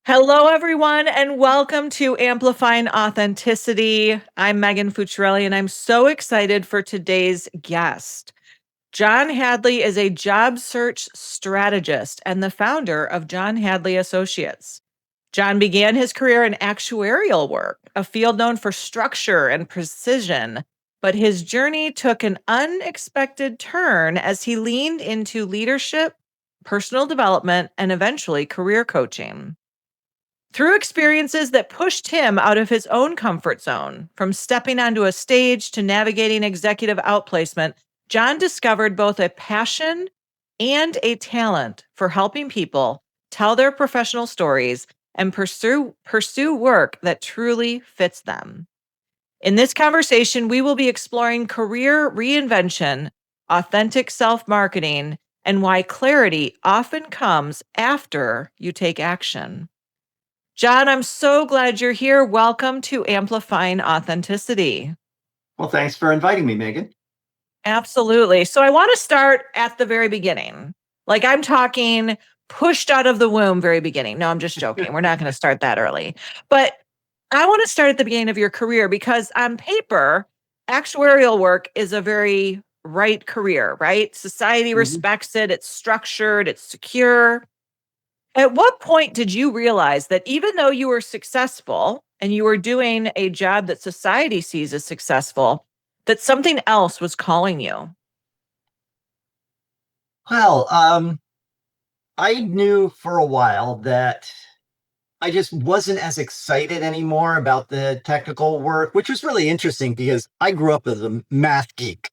Hello, everyone, and welcome to Amplifying Authenticity. I'm Megan Fucciarelli, and I'm so excited for today's guest. John Hadley is a job search strategist and the founder of John Hadley Associates. John began his career in actuarial work, a field known for structure and precision, but his journey took an unexpected turn as he leaned into leadership, personal development, and eventually career coaching. Through experiences that pushed him out of his own comfort zone, from stepping onto a stage to navigating executive outplacement, John discovered both a passion and a talent for helping people tell their professional stories and pursue work that truly fits them. In this conversation, we will be exploring career reinvention, authentic self-marketing, and why clarity often comes after you take action. John, I'm so glad you're here. Welcome to Amplifying Authenticity. Well, thanks for inviting me, Megan. Absolutely. So I want to start at the very beginning. Like I'm talking pushed out of the womb, very beginning. No, I'm just joking. We're not going to start that early. But I want to start at the beginning of your career because on paper, actuarial work is a very right career, right? Society Mhm. respects it. It's structured, it's secure. At what point did you realize that even though you were successful and you were doing a job that society sees as successful, that something else was calling you? Well, I knew for a while that I just wasn't as excited anymore about the technical work, which was really interesting because I grew up as a math geek.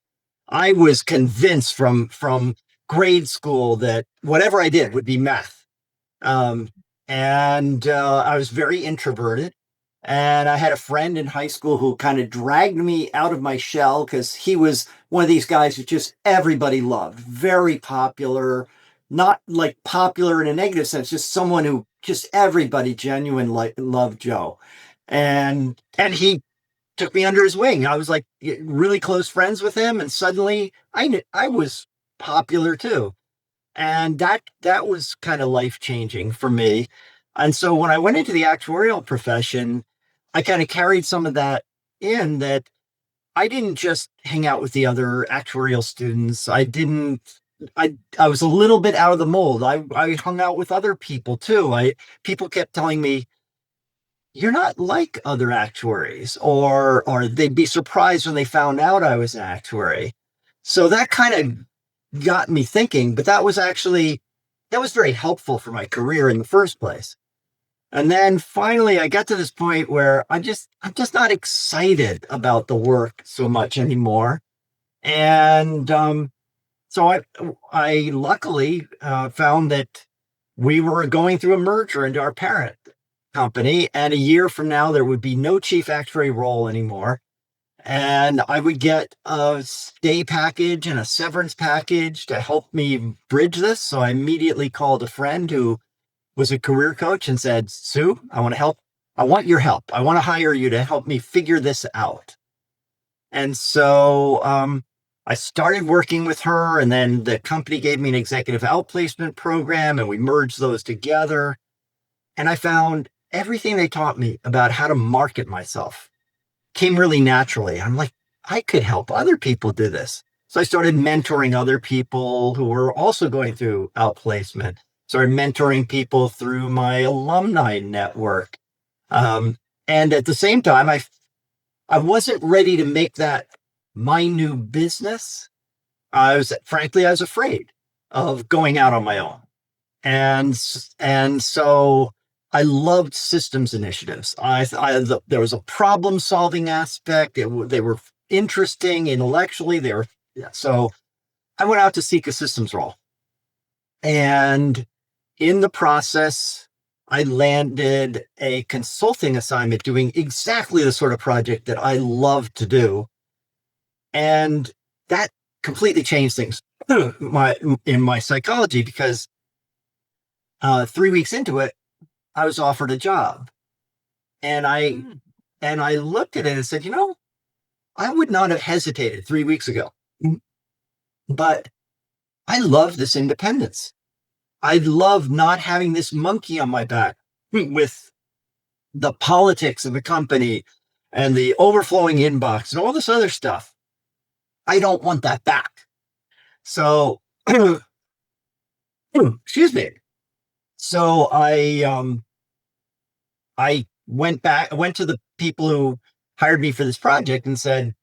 I was convinced from grade school that whatever I did would be math. Um, and I was very introverted. And I had a friend in high school who kind of dragged me out of my shell because he was one of these guys who just everybody loved, very popular, not like popular in a negative sense, just someone who just everybody genuinely loved Joe. And he took me under his wing. I was like really close friends with him, and suddenly I was popular too. And that was kind of life changing for me. And so when I went into the actuarial profession, I kind of carried some of that in that I didn't just hang out with the other actuarial students. I was a little bit out of the mold. I hung out with other people too. People kept telling me, you're not like other actuaries, or they'd be surprised when they found out I was an actuary. So that kind of got me thinking, but that was very helpful for my career in the first place. And then finally I got to this point where I'm just not excited about the work so much anymore. And so I luckily found that we were going through a merger into our parent company, and a year from now there would be no chief actuary role anymore, and I would get a stay package and a severance package to help me bridge this. So I immediately called a friend who was a career coach and said, Sue, I want to help. I want your help. I want to hire you to help me figure this out. And so I started working with her, and then the company gave me an executive outplacement program, and we merged those together. And I found everything they taught me about how to market myself came really naturally. I'm like, I could help other people do this. So I started mentoring other people who were also going through outplacement. Started mentoring people through my alumni network. Um, and at the same time, I wasn't ready to make that my new business. I was afraid of going out on my own. And so I loved systems initiatives. There was a problem solving aspect. They were interesting intellectually. They were, yeah. So I went out to seek a systems role, and in the process, I landed a consulting assignment doing exactly the sort of project that I love to do, and that completely changed things in my psychology because 3 weeks into it, I was offered a job, and Mm. I looked at it and said, I would not have hesitated 3 weeks ago, but I love this independence. I love not having this monkey on my back with the politics of the company and the overflowing inbox and all this other stuff. I don't want that back. So, excuse me. So I went back. I went to the people who hired me for this project and said,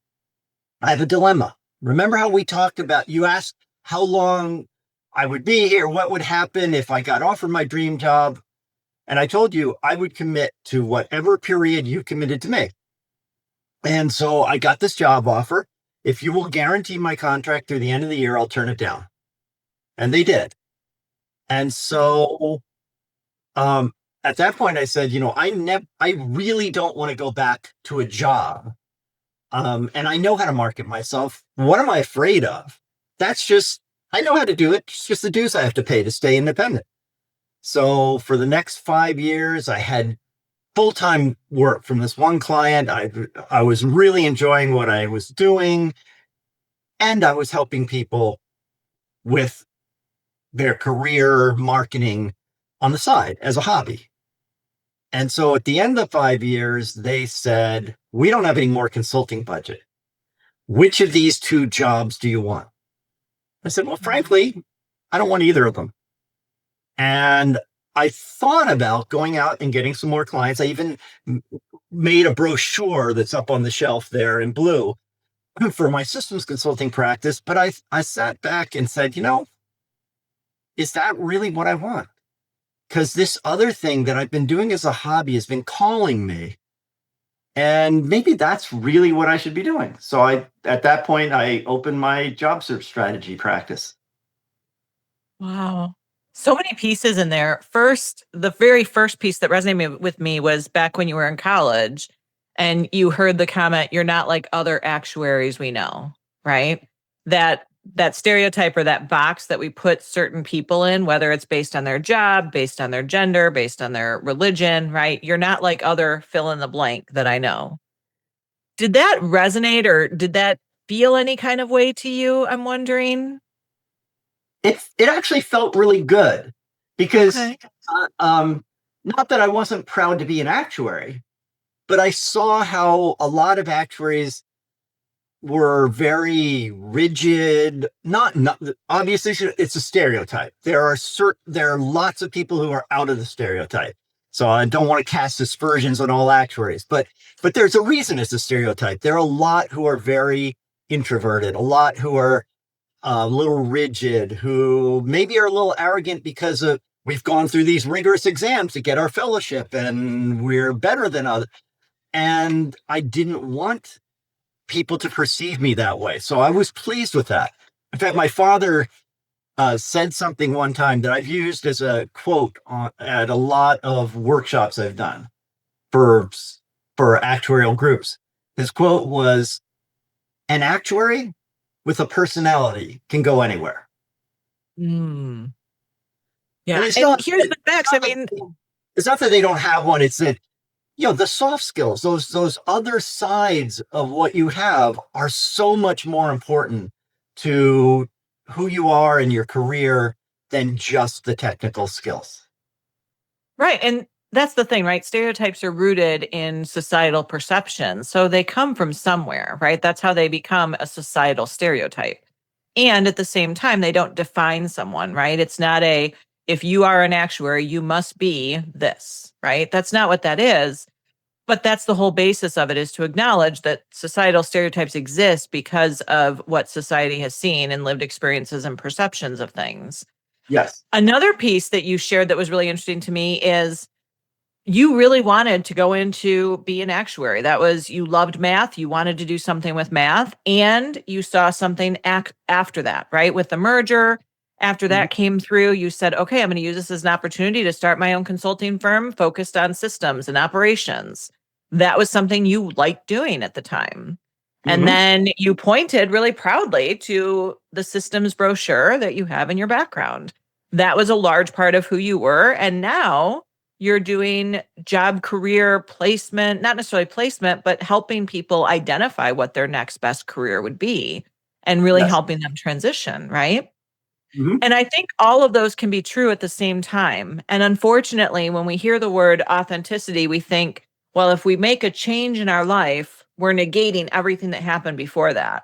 I have a dilemma. Remember how we talked about? You asked how long I would be here, what would happen if I got offered my dream job, and I told you I would commit to whatever period you committed to me. And so I got this job offer. If you will guarantee my contract through the end of the year, I'll turn it down. And they did. And so at that point, I said, I really don't want to go back to a job. And I know how to market myself. What am I afraid of? I know how to do it. It's just the dues I have to pay to stay independent. So for the next 5 years, I had full-time work from this one client. I was really enjoying what I was doing, and I was helping people with their career marketing on the side as a hobby. And so at the end of 5 years, they said, we don't have any more consulting budget. Which of these two jobs do you want? I said, well, frankly, I don't want either of them. And I thought about going out and getting some more clients. I even made a brochure that's up on the shelf there in blue for my systems consulting practice. But I sat back and said, is that really what I want? Because this other thing that I've been doing as a hobby has been calling me. And maybe that's really what I should be doing. So at that point, I opened my job search strategy practice. Wow. So many pieces in there. First, the very first piece that resonated with me was back when you were in college and you heard the comment, you're not like other actuaries we know, right? That stereotype or that box that we put certain people in, whether it's based on their job, based on their gender, based on their religion, right? You're not like other fill in the blank that I know. Did that resonate or did that feel any kind of way to you? I'm wondering. It actually felt really good because Okay. not that I wasn't proud to be an actuary, but I saw how a lot of actuaries were very rigid. Not obviously it's a stereotype. There are lots of people who are out of the stereotype. So I don't want to cast aspersions on all actuaries, but there's a reason it's a stereotype. There are a lot who are very introverted, a lot who are a little rigid, who maybe are a little arrogant because we've gone through these rigorous exams to get our fellowship and we're better than others. And I didn't want people to perceive me that way. So I was pleased with that. In fact, my father said something one time that I've used as a quote at a lot of workshops I've done for actuarial groups. His quote was, an actuary with a personality can go anywhere. Mm. Yeah. And it's And not, here's the facts. I mean, it's not that they don't have one. It's that, the soft skills, those other sides of what you have are so much more important to who you are in your career than just the technical skills. right. And that's the thing, right? Stereotypes are rooted in societal perception. So they come from somewhere, right? That's how they become a societal stereotype. And at the same time, they don't define someone, right? It's not if you are an actuary, you must be this, right? That's not what that is. But that's the whole basis of it, is to acknowledge that societal stereotypes exist because of what society has seen and lived experiences and perceptions of things. Yes. Another piece that you shared that was really interesting to me is you really wanted to go into be an actuary. That was, you loved math, you wanted to do something with math, and you saw something after that, right? With the merger, after that came through, you said, okay, I'm going to use this as an opportunity to start my own consulting firm focused on systems and operations. That was something you liked doing at the time. And Mm-hmm. then you pointed really proudly to the systems brochure that you have in your background. That was a large part of who you were. And now you're doing job career placement, not necessarily placement, but helping people identify what their next best career would be and really Yes. helping them transition, right? Mhm. And I think all of those can be true at the same time. And unfortunately, when we hear the word authenticity, we think, well, if we make a change in our life, we're negating everything that happened before that.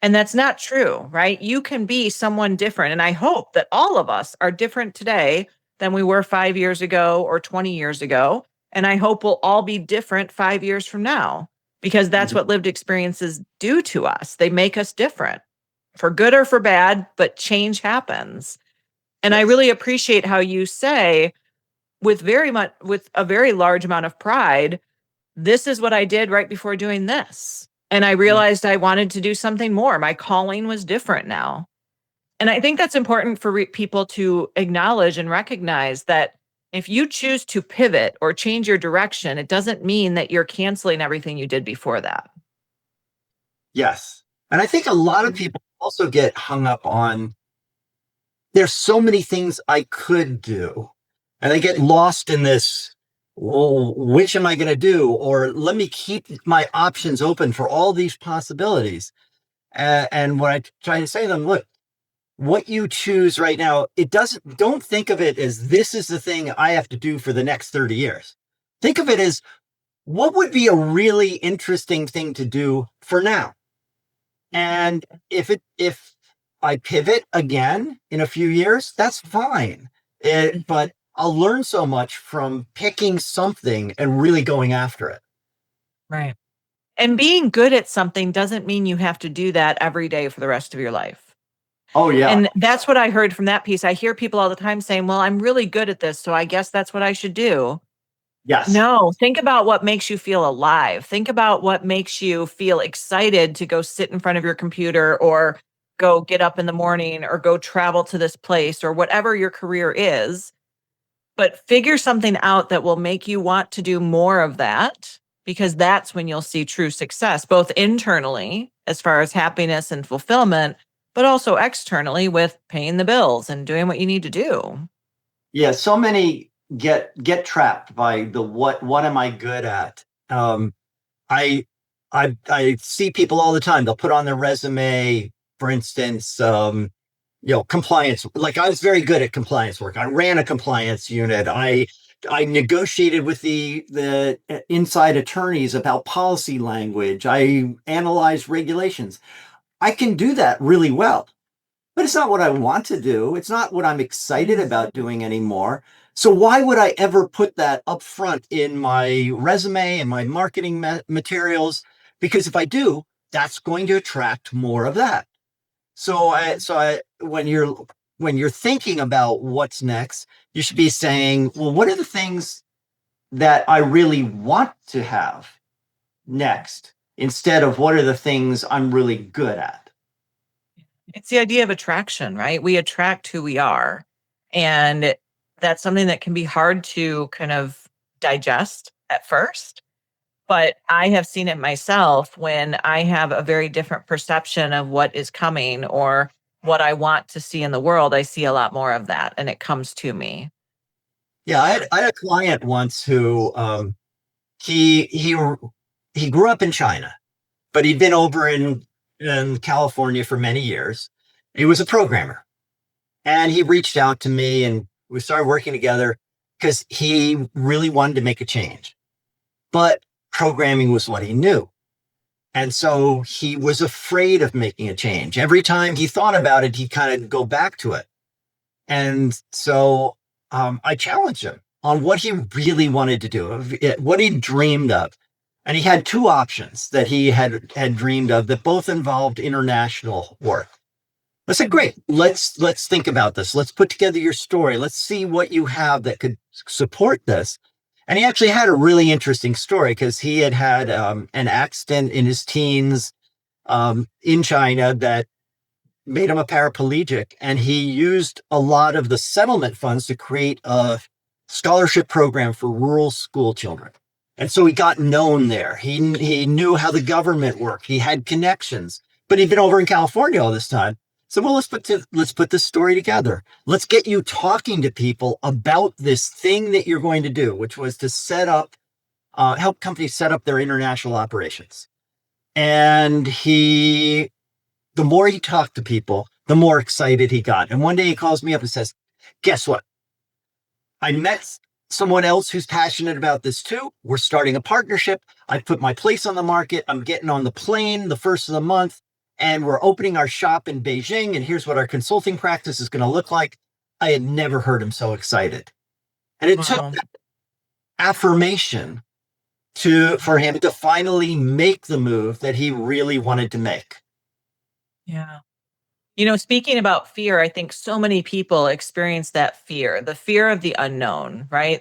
And that's not true, right? You can be someone different. And I hope that all of us are different today than we were 5 years ago or 20 years ago. And I hope we'll all be different 5 years from now because that's Mhm. what lived experiences do to us. They make us different for good or for bad, but change happens. And I Yes. really appreciate how you say, with a very large amount of pride, this is what I did right before doing this. And I Mm. realized I wanted to do something more. My calling was different now. And I think that's important for people to acknowledge and recognize that if you choose to pivot or change your direction, it doesn't mean that you're canceling everything you did before that. Yes. And I think a lot of people also get hung up on there's so many things I could do. And they get lost in this, well, which am I going to do? Or let me keep my options open for all these possibilities. And what I try to say to them, look, what you choose right now, don't think of it as this is the thing I have to do for the next 30 years. Think of it as what would be a really interesting thing to do for now? And if I pivot again in a few years, that's fine. But I'll learn so much from picking something and really going after it. Right. And being good at something doesn't mean you have to do that every day for the rest of your life. Oh yeah. And that's what I heard from that piece. I hear people all the time saying, well, I'm really good at this, so I guess that's what I should do. Yes. No, think about what makes you feel alive. Think about what makes you feel excited to go sit in front of your computer or go get up in the morning or go travel to this place or whatever your career is. But figure something out that will make you want to do more of that because that's when you'll see true success, both internally as far as happiness and fulfillment, but also externally with paying the bills and doing what you need to do. Yeah. So many get trapped by the what am I good at? I I see people all the time. They'll put on their resume, for instance, compliance. Like I was very good at compliance work. I ran a compliance unit. I negotiated with the inside attorneys about policy language. I analyzed regulations. I can do that really well, but it's not what I want to do. It's not what I'm excited about doing anymore. So why would I ever put that up front in my resume and my marketing materials? Because if I do, that's going to attract more of that. When you're thinking about what's next, you should be saying, well, what are the things that I really want to have next, instead of what are the things I'm really good at? It's the idea of attraction, right? We attract who we are. And that's something that can be hard to kind of digest at first. But I have seen it myself when I have a very different perception of what is coming or what I want to see in the world. I see a lot more of that and it comes to me. Yeah, I had a client once who he he he grew up in China, but he'd been over in California for many years. He was a programmer, and he reached out to me, and we started working together because he really wanted to make a change. But programming was what he knew. And so he was afraid of making a change. Every time he thought about it, he'd kind of go back to it. And so I challenged him on what he really wanted to do, what he dreamed of. And he had two options that he had dreamed of that both involved international work. I said, great, let's think about this. Let's put together your story. Let's see what you have that could support this. And he actually had a really interesting story because he had an accident in his teens in China that made him a paraplegic, and he used a lot of the settlement funds to create a scholarship program for rural school children. And so he got known there. He knew how the government worked. He had connections, but he'd been over in California all this time. So, well, let's put this story together. Let's get you talking to people about this thing that you're going to do, which was to help companies set up their international operations. And the more he talked to people, the more excited he got. And one day he calls me up and says, guess what? I met someone else who's passionate about this too. We're starting a partnership. I put my place on the market. I'm getting on the plane the first of the month, and we're opening our shop in Beijing. And here's what our consulting practice is going to look like. I had never heard him so excited. And it took Wow. that affirmation for him to finally make the move that he really wanted to make. Yeah. Speaking about fear, I think so many people experience that fear, the fear of the unknown, right?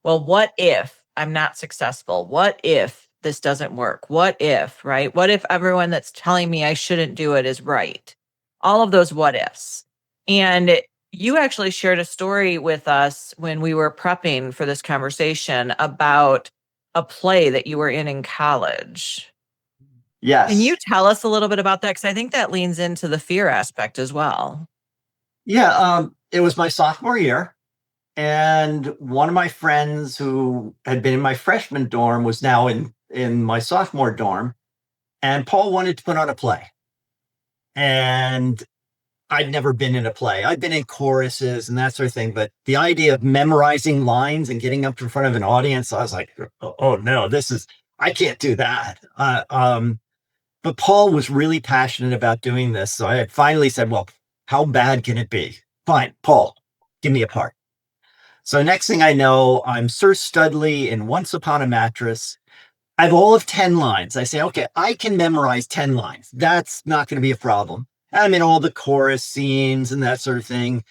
Well, what if I'm not successful? What if this doesn't work? What if, right? What if everyone that's telling me I shouldn't do it is right? All of those what ifs. And you actually shared a story with us when we were prepping for this conversation about a play that you were in college. Can Yes. you tell us a little bit about that? Because I think that leans into the fear aspect as well. Yeah. It was my sophomore year. And one of my friends who had been in my freshman dorm was now in my sophomore dorm. And Paul wanted to put on a play. And I'd never been in a play. I'd been in choruses and that sort of thing. But the idea of memorizing lines and getting up in front of an audience, I was like, oh no, I can't do that. But Paul was really passionate about doing this. So I finally said, well, how bad can it be? Fine, Paul, give me a part. So next thing I know, I'm Sir Studley in Once Upon a Mattress. I have all of 10 lines. I say, okay, I can memorize 10 lines. That's not going to be a problem. I'm in all the chorus scenes and that sort of thing.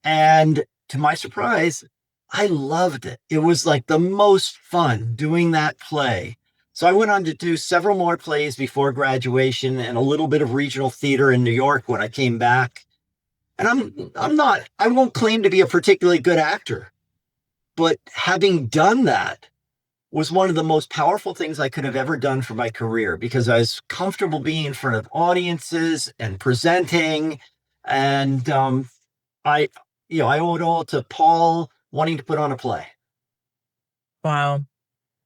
And to my surprise, I loved it. It was like the most fun doing that play. So I went on to do several more plays before graduation and a little bit of regional theater in New York when I came back. And I won't claim to be a particularly good actor, but having done that was one of the most powerful things I could have ever done for my career because I was comfortable being in front of audiences and presenting. And I, I owe it all to Paul wanting to put on a play. Wow.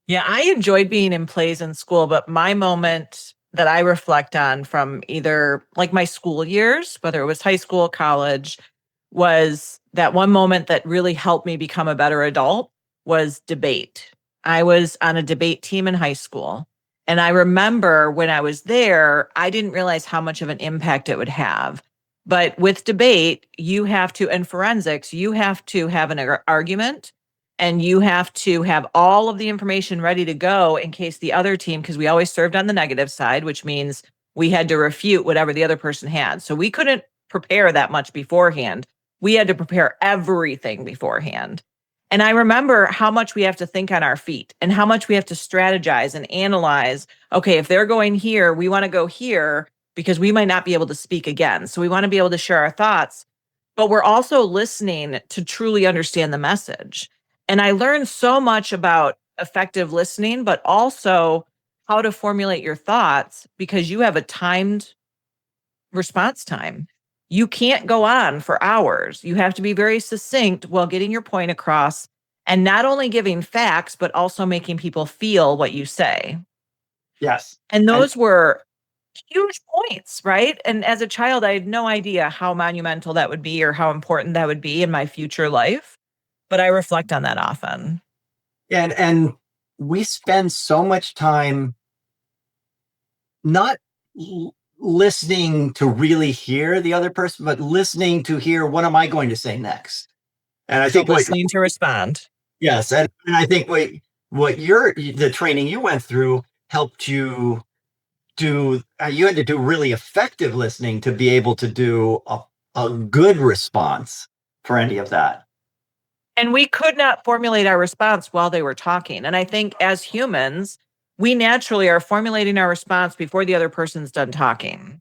Yeah, I enjoyed being in plays in school, but my moment that I reflect on from either like my school years, whether it was high school, college, was that one moment that really helped me become a better adult was debate. I was on a debate team in high school. And I remember when I was there, I didn't realize how much of an impact it would have. But with debate, and forensics, you have to have an argument and you have to have all of the information ready to go in case the other team, because we always served on the negative side, which means we had to refute whatever the other person had. So we couldn't prepare that much beforehand. We had to prepare everything beforehand. And I remember how much we have to think on our feet and how much we have to strategize and analyze. Okay, if they're going here, we want to go here because we might not be able to speak again. So we want to be able to share our thoughts, but we're also listening to truly understand the message. And I learned so much about effective listening, but also how to formulate your thoughts because you have a timed response time. You can't go on for hours. You have to be very succinct while getting your point across and not only giving facts, but also making people feel what you say. Yes. And And those were huge points, right? And as a child, I had no idea how monumental that would be or how important that would be in my future life. But I reflect on that often. and we spend so much time not listening to really hear the other person, but listening to hear what am I going to say next. And I So think listening to respond. yes, and I think what the training you went through helped you do. You had to do really effective listening to be able to do a good response for any of that. And we could not formulate our response while they were talking. And I think as humans, we naturally are formulating our response before the other person's done talking.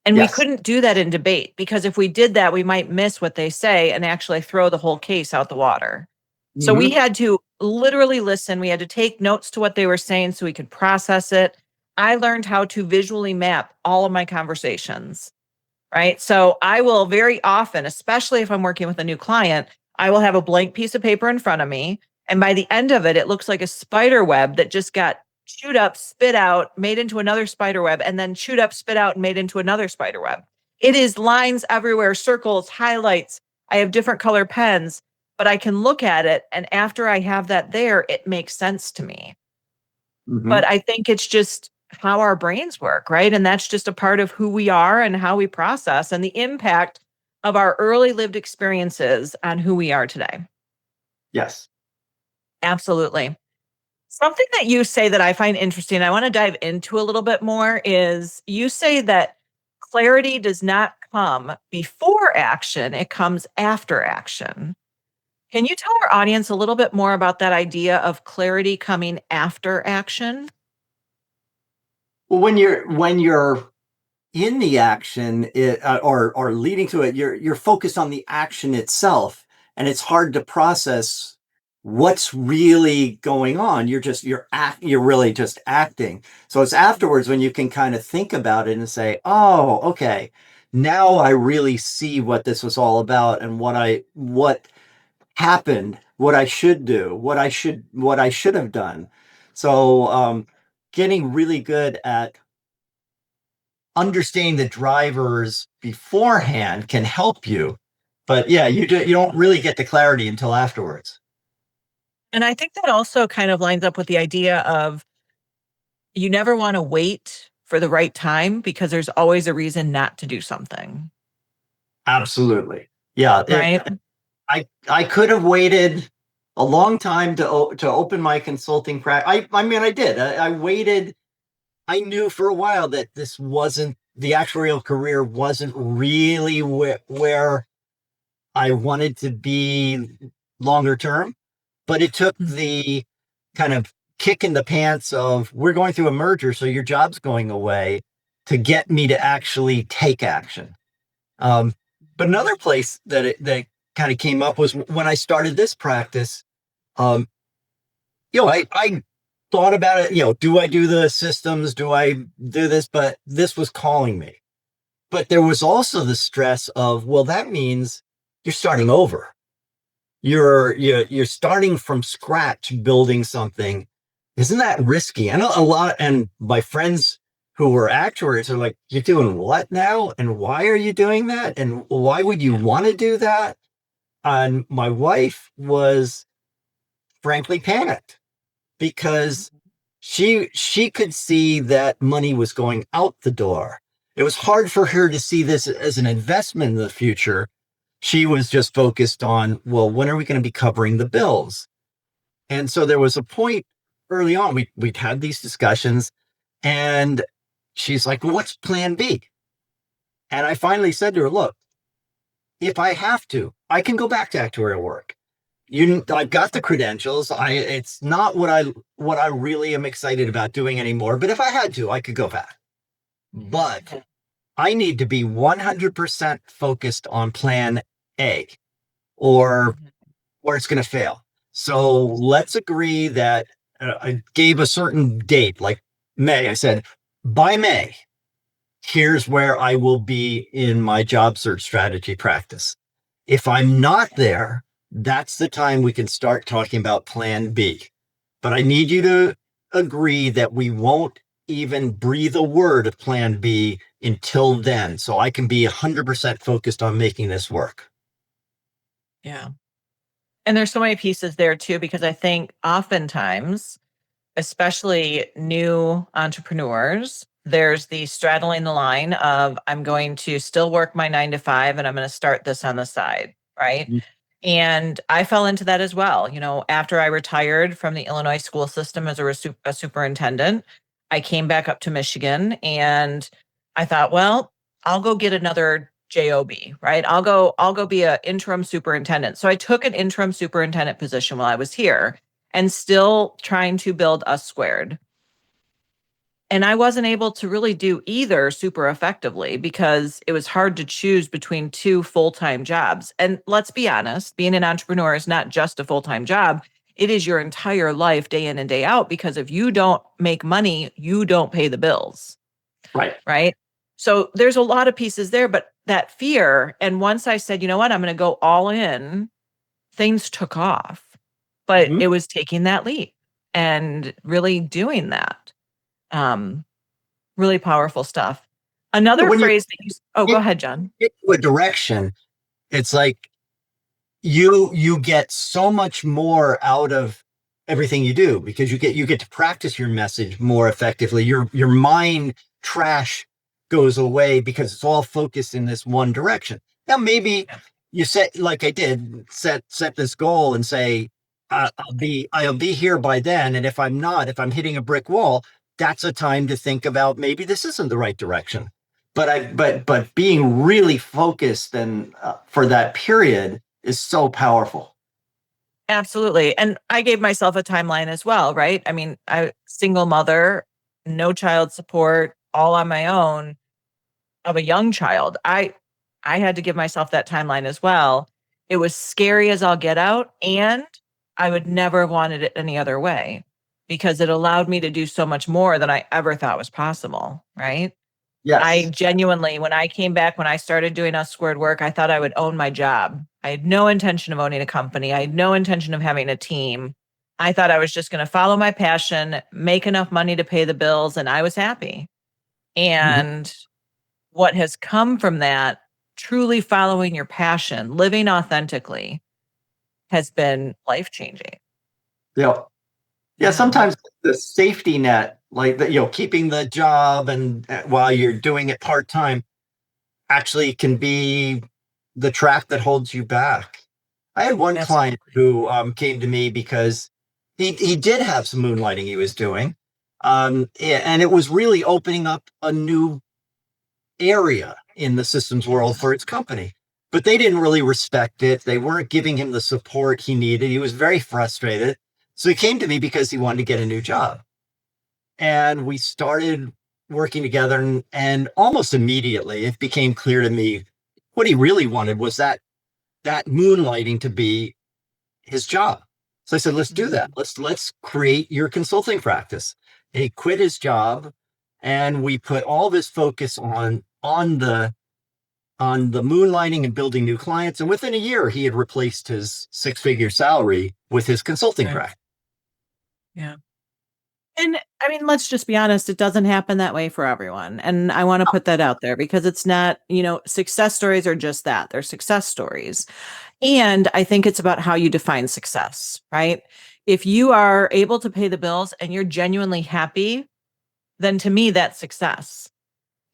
And we Yes. couldn't do that in debate because if we did that, we might miss what they say and actually throw the whole case out the water. So we Hmm. had to literally listen. We had to take notes to what they were saying so we could process it. I learned how to visually map all of my conversations, right? So I will very often, especially if I'm working with a new client, I will have a blank piece of paper in front of me. And by the end of it, it looks like a spider web that just got chewed up, spit out, made into another spider web, and then chewed up, spit out, and made into another spider web. It is lines everywhere, circles, highlights. I have different color pens, but I can look at it. And after I have that there, it makes sense to me. Hmm. But I think it's just how our brains work, right? And that's just a part of who we are and how we process and the impact of our early lived experiences on who we are today. Yes. Absolutely. Something that you say that I find interesting, I want to dive into a little bit more, is you say that clarity does not come before action, it comes after action. Can you tell our audience a little bit more about that idea of clarity coming after action? Well, when you're in the action, or leading to it, you're focused on the action itself, and it's hard to process what's really going on. You're really just acting. So it's afterwards when you can kind of think about it and say, oh, okay, now I really see what this was all about, and what happened, what I should do, what I should have done. So getting really good at understanding the drivers beforehand can help you. But yeah, you don't really get the clarity until afterwards. And I think that also kind of lines up with the idea of you never want to wait for the right time because there's always a reason not to do something, Absolutely. Yeah, right? I could have waited a long time to open my consulting practice. I mean, I did. I waited. I knew for a while that this wasn't the actuarial career wasn't really where I wanted to be longer term, but it took Mhm. the kind of kick in the pants of we're going through a merger, so your job's going away to get me to actually take action. Um, but another place that kind of came up was when I started this practice. Um, I thought about it. Do I do the systems? Do I do this? But this was calling me. But there was also the stress of, well, that means you're starting over. You're starting from scratch building something. Isn't that risky? I know a lot, and my friends who were actuaries are like, you're doing what now? And why are you doing that? And why would you want to do that? And my wife was frankly panicked because she could see that money was going out the door. It was hard for her to see this as an investment in the future. She was just focused on, well, when are we going to be covering the bills? And so there was a point early on, we'd had these discussions, and she's like, well, what's plan B? And I finally said to her, look, if I have to, I can go back to actuarial work. I've got the credentials. It's not what I really am excited about doing anymore. But if I had to, I could go back. But I need to be 100% focused on plan A, or it's going to fail. So let's agree that I gave a certain date, like May. I said, by May, here's where I will be in my job search strategy practice. If I'm not there, that's the time we can start talking about plan B. But I need you to agree that we won't even breathe a word of plan B until then. So I can be 100% focused on making this work. Yeah. And there's so many pieces there too, because I think oftentimes, especially new entrepreneurs, there's the straddling the line of I'm going to still work my 9 to 5 and I'm going to start this on the side, right? And I fell into that as well. After I retired from the Illinois school system as a superintendent, I came back up to Michigan and I thought, well, I'll go get another job, right? I'll go be an interim superintendent. So I took an interim superintendent position while I was here and still trying to build us squared. And I wasn't able to really do either super effectively because it was hard to choose between two full-time jobs. And let's be honest, being an entrepreneur is not just a full-time job. It is your entire life, day in and day out, because if you don't make money, you don't pay the bills, Right. right? So there's a lot of pieces there, but that fear. And once I said, you know what, I'm going to go all in, things took off. But Mhm. it was taking that leap and really doing that. Um, Really powerful stuff. Another When you phrase that oh, go get ahead, John. into a direction, it's like you get so much more out of everything you do because you get to practice your message more effectively. Your mind trash goes away because it's all focused in this one direction. Now maybe you set, like I did, set this goal and say, I'll be here by then, and if I'm not, if I'm hitting a brick wall, that's a time to think about maybe this isn't the right direction. But being really focused and for that period is so powerful. Absolutely. And I gave myself a timeline as well, right? I mean, I single mother, no child support, all on my own of a young child. I had to give myself that timeline as well. It was scary as all get out, and I would never have wanted it any other way because it allowed me to do so much more than I ever thought was possible, right? I Yes. genuinely, when I came back, when I started doing us squared work, I thought I would own my job. I had no intention of owning a company. I had no intention of having a team. I thought I was just going to follow my passion, make enough money to pay the bills, and I was happy. Mhm. And what has come from that, truly following your passion, living authentically, has been life changing. Yeah. Yeah. Yeah. Sometimes the safety net, like keeping the job and while you're doing it part time, actually can be the track that holds you back. I had one client Absolutely. who came to me because he did have some moonlighting he was doing, and it was really opening up a new area in the systems world for its company. But they didn't really respect it. They weren't giving him the support he needed. He was very frustrated. So he came to me because he wanted to get a new job. And we started working together. And almost immediately, it became clear to me what he really wanted was that moonlighting to be his job. So I said, let's do that. Mhm. Let's create your consulting practice. And he quit his job and we put all of his focus on the moonlighting and building new clients. And within a year, he had replaced his six-figure salary with his consulting Right. practice. Yeah. And I mean, let's just be honest, it doesn't happen that way for everyone. And I want to put that out there because it's not, success stories are just that. They're success stories. And I think it's about how you define success, right? If you are able to pay the bills and you're genuinely happy, then to me, that's success.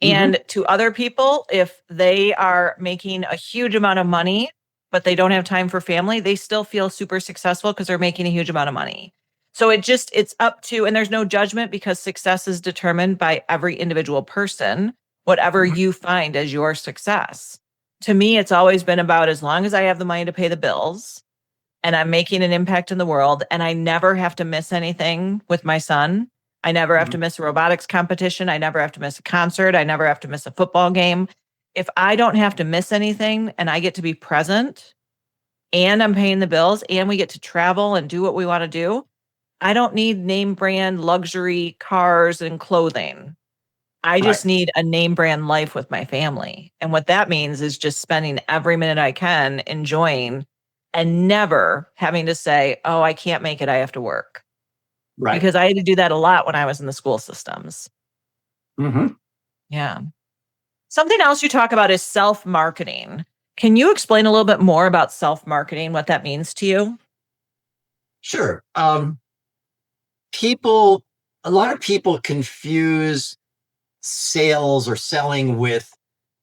Mm-hmm. And to other people, if they are making a huge amount of money, but they don't have time for family, they still feel super successful because they're making a huge amount of money. So it's up to, and there's no judgment because success is determined by every individual person, whatever Mm-hmm. you find as your success. To me, it's always been about as long as I have the money to pay the bills and I'm making an impact in the world and I never have to miss anything with my son. I never have Mm-hmm. to miss a robotics competition. I never have to miss a concert. I never have to miss a football game. If I don't have to miss anything and I get to be present and I'm paying the bills and we get to travel and do what we want to do, I don't need name brand luxury cars and clothing. I Right. just need a name brand life with my family. And what that means is just spending every minute I can enjoying and never having to say, oh, I can't make it. I have to work. Right. Because I had to do that a lot when I was in the school systems. Mm-hmm. Yeah. Something else you talk about is self marketing. Can you explain a little bit more about self marketing, what that means to you? Sure. People, a lot of people confuse sales or selling with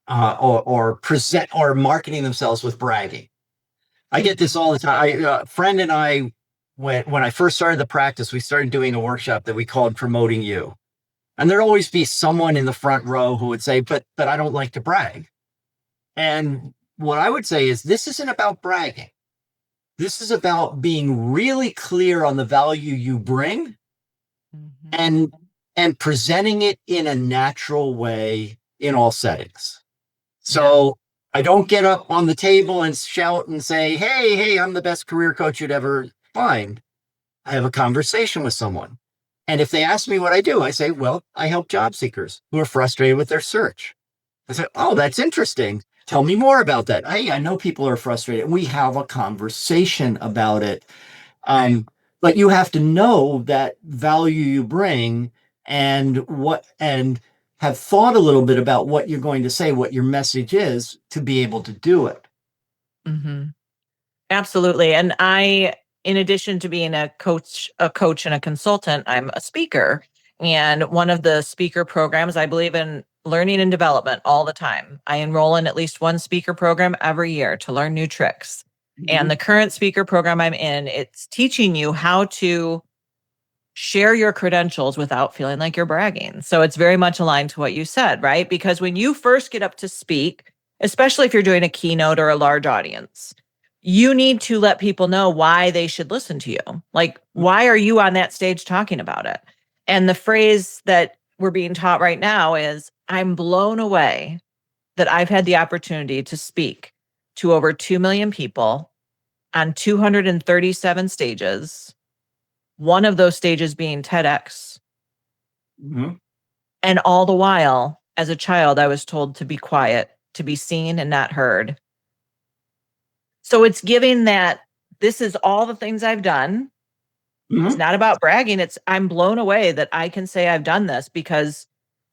or present or marketing themselves with bragging. I get this Mhm. all the time. Friend and I, when I first started the practice, we started doing a workshop that we called Promoting You. And there'd always be someone in the front row who would say, but I don't like to brag. And what I would say is this isn't about bragging. This is about being really clear on the value you bring Mhm. and and presenting it in a natural way in all settings. Yeah. So I don't get up on the table and shout and say, hey, I'm the best career coach you'd ever find. I have a conversation with someone. And if they ask me what I do, I say, well, I help job seekers who are frustrated with their search. I say, oh, that's interesting. Tell me more about that. Hey, I know people are frustrated. We have a conversation about it. Right. Um, but you have to know that value you bring and what and have thought a little bit about what you're going to say, what your message is, to be able to do it. Hmm. Absolutely. And in addition to being a coach and a consultant, I'm a speaker. And one of the speaker programs, I believe in learning and development all the time. I enroll in at least one speaker program every year to learn new tricks. And Mhm. the current speaker program I'm in, it's teaching you how to share your credentials without feeling like you're bragging. So it's very much aligned to what you said, right? Because when you first get up to speak, especially if you're doing a keynote or a large audience, you need to let people know why they should listen to you. Like, why are you on that stage talking about it? And the phrase that we're being taught right now is, I'm blown away that I've had the opportunity to speak to over 2 million people on 237 stages, one of those stages being TEDx. Mhm. And all the while, as a child, I was told to be quiet, to be seen and not heard. So it's giving that this is all the things I've done. It's Mhm. not about bragging. It's I'm blown away that I can say I've done this because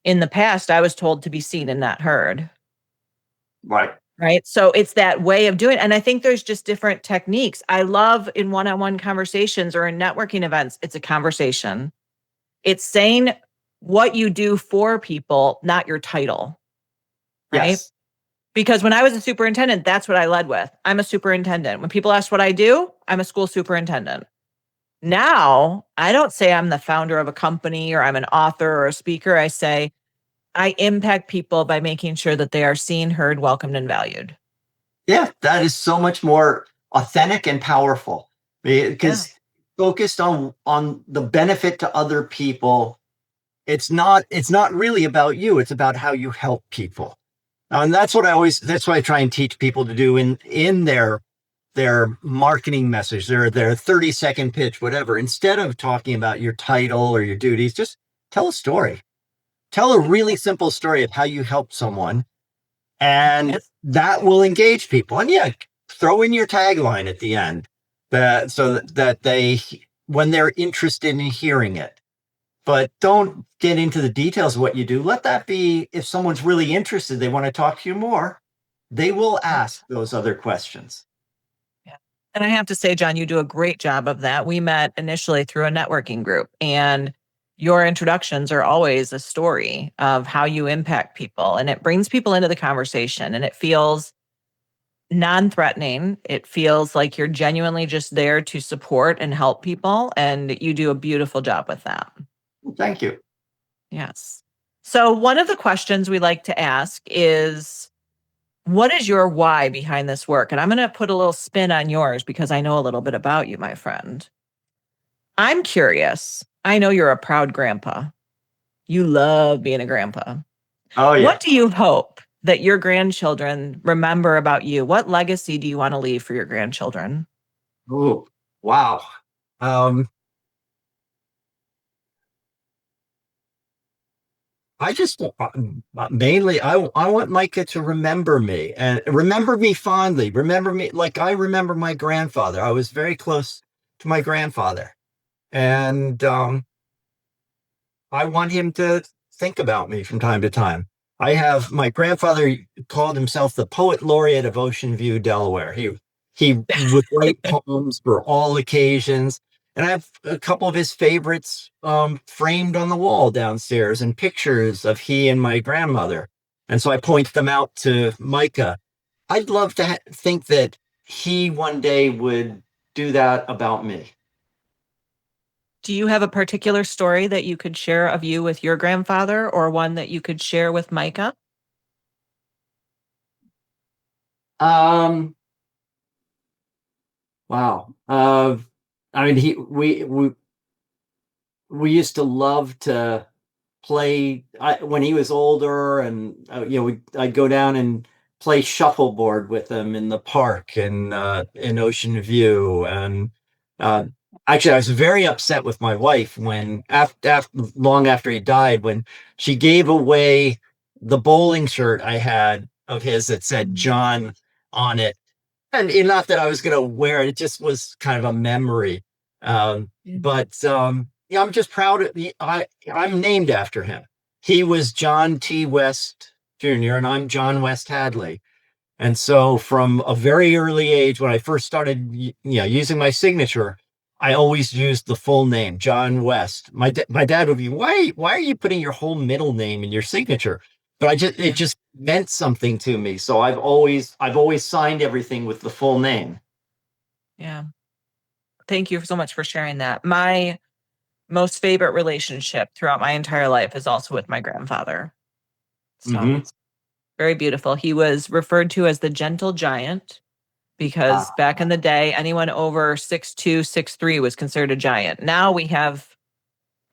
in the past I was told to be seen and not heard. Right. Right. So it's that way of doing it. And I think there's just different techniques. I love in one on one conversations or in networking events, it's a conversation. It's saying what you do for people, not your title. Right. Yes. Because when I was a superintendent, that's what I led with. I'm a superintendent. When people ask what I do, I'm a school superintendent. Now, I don't say I'm the founder of a company or I'm an author or a speaker. I say I impact people by making sure that they are seen, heard, welcomed, and valued. Yeah, that is so much more authentic and powerful Yeah. because focused on the benefit to other people. It's not really about you. It's about how you help people. And that's what I try and teach people to do in their marketing message, their 30-second pitch, whatever. Instead of talking about your title or your duties, just tell a story. Tell a really simple story of how you helped someone, and Yes. that will engage people. And yeah, throw in your tagline at the end, that they, when they're interested in hearing it. But don't get into the details of what you do. Let that be, if someone's really interested, they want to talk to you more, they will ask those other questions. Yeah. And I have to say, John, you do a great job of that. We met initially through a networking group, and your introductions are always a story of how you impact people. And it brings people into the conversation and it feels non threatening. It feels like you're genuinely just there to support and help people. And you do a beautiful job with that. Thank you. Yes. So, one of the questions we like to ask is, what is your why behind this work? And I'm going to put a little spin on yours because I know a little bit about you, my friend. I'm curious. I know you're a proud grandpa. You love being a grandpa. Oh yeah. What do you hope that your grandchildren remember about you? What legacy do you want to leave for your grandchildren? Oh wow. Um, I just mainly I want Micah to remember me and remember me fondly. Remember me like I remember my grandfather. I was very close to my grandfather, and I want him to think about me from time to time. I have my grandfather called himself the poet laureate of Ocean View, Delaware. He would write poems for all occasions, and I have a couple of his favorites framed on the wall downstairs, and pictures of he and my grandmother. And so I point them out to Micah. I'd love to think that he one day would do that about me. Do you have a particular story that you could share of you with your grandfather or one that you could share with Micah? Um, Wow. I mean, we used to love to play when he was older, and I'd go down and play shuffleboard with him in the park in Ocean View. And uh, actually, I was very upset with my wife when long after he died, when she gave away the bowling shirt I had of his that said John on it, and not that I was going to wear it. It just was kind of a memory. But yeah, I'm just proud of I'm named after him. he was John T. West Jr., and I'm John West Hadley. And so from a very early age, when I first started using my signature, I always used the full name, John West. My dad would be, why are you putting your whole middle name in your signature? But it just meant something to me. So I've always signed everything with the full name. Yeah. Thank you so much for sharing that. My most favorite relationship throughout my entire life is also with my grandfather. So Mm-hmm. very beautiful. He was referred to as the gentle giant because back in the day, anyone over 6'2", 6'3" was considered a giant. Now we have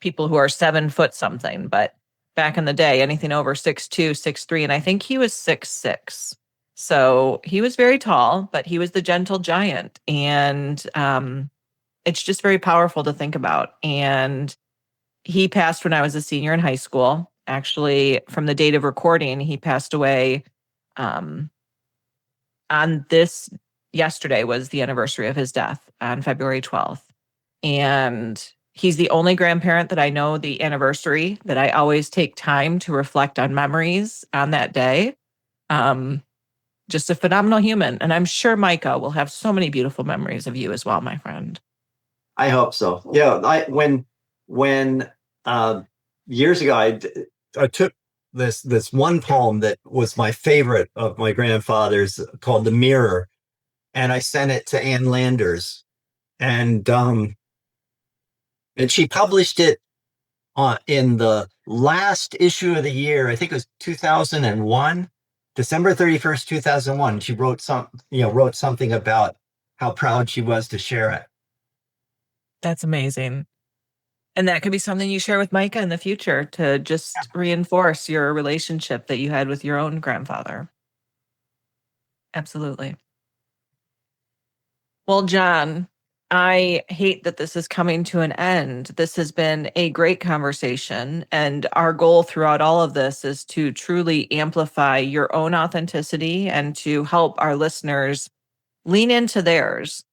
people who are 7 foot something, but back in the day, anything over 6'2", 6'3", and I think he was 6'6". So he was very tall, but he was the gentle giant. And it's just very powerful to think about. And he passed when I was a senior in high school. Actually, from the date of recording, he passed away on this yesterday was the anniversary of his death on February 12th. And he's the only grandparent that I know the anniversary that I always take time to reflect on memories on that day. Just a phenomenal human. And I'm sure Micah will have so many beautiful memories of you as well, my friend. I hope so. Yeah, when years ago I took this one poem that was my favorite of my grandfather's called "The Mirror," and I sent it to Ann Landers, and she published it in the last issue of the year. I think it was 2001, December 31st, 2001. She wrote something about how proud she was to share it. That's amazing. And that could be something you share with Micah in the future to just reinforce your relationship that you had with your own grandfather. Absolutely. Well, John, I hate that this is coming to an end. This has been a great conversation. And our goal throughout all of this is to truly amplify your own authenticity and to help our listeners lean into theirs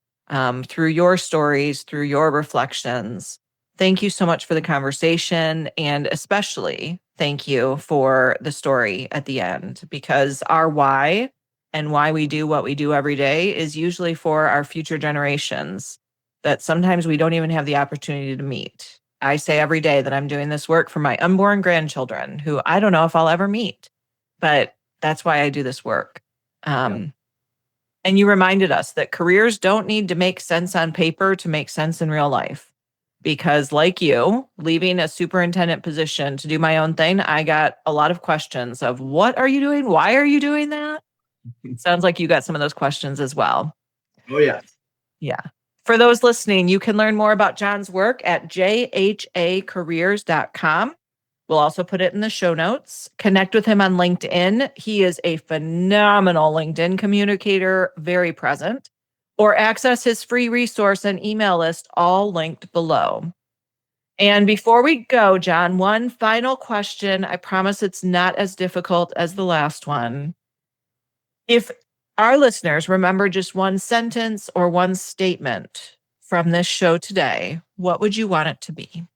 through your stories, through your reflections. Thank you so much for the conversation. And especially thank you for the story at the end, because our why and why we do what we do every day is usually for our future generations that sometimes we don't even have the opportunity to meet. I say every day that I'm doing this work for my unborn grandchildren who I don't know if I'll ever meet, but that's why I do this work. And you reminded us that careers don't need to make sense on paper to make sense in real life. Because, like you, leaving a superintendent position to do my own thing, I got a lot of questions of what are you doing? Why are you doing that? Sounds like you got some of those questions as well. Oh, yeah. Yeah. For those listening, you can learn more about John's work at jhacareers.com. We'll also put it in the show notes. Connect with him on LinkedIn. He is a phenomenal LinkedIn communicator, very present. Or access his free resource and email list, all linked below. And before we go, John, one final question. I promise it's not as difficult as the last one. If our listeners remember just one sentence or one statement from this show today, what would you want it to be?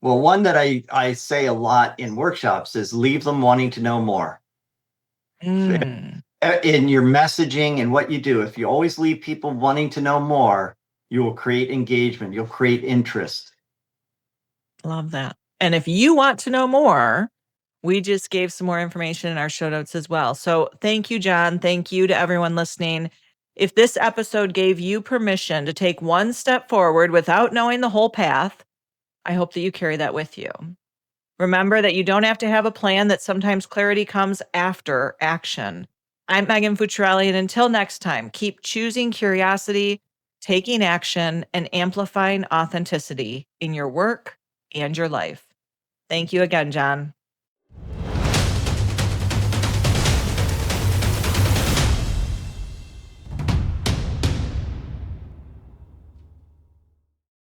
Well, one that I say a lot in workshops is leave them wanting to know more. In your messaging and what you do, if you always leave people wanting to know more, you will create engagement, you'll create interest. Love that. And if you want to know more, we just gave some more information in our show notes as well. So thank you, John. Thank you to everyone listening. If this episode gave you permission to take one step forward without knowing the whole path, I hope that you carry that with you. Remember that you don't have to have a plan, that sometimes clarity comes after action. I'm Megan Fucciarelli, and until next time, keep choosing curiosity, taking action, and amplifying authenticity in your work and your life. Thank you again, John.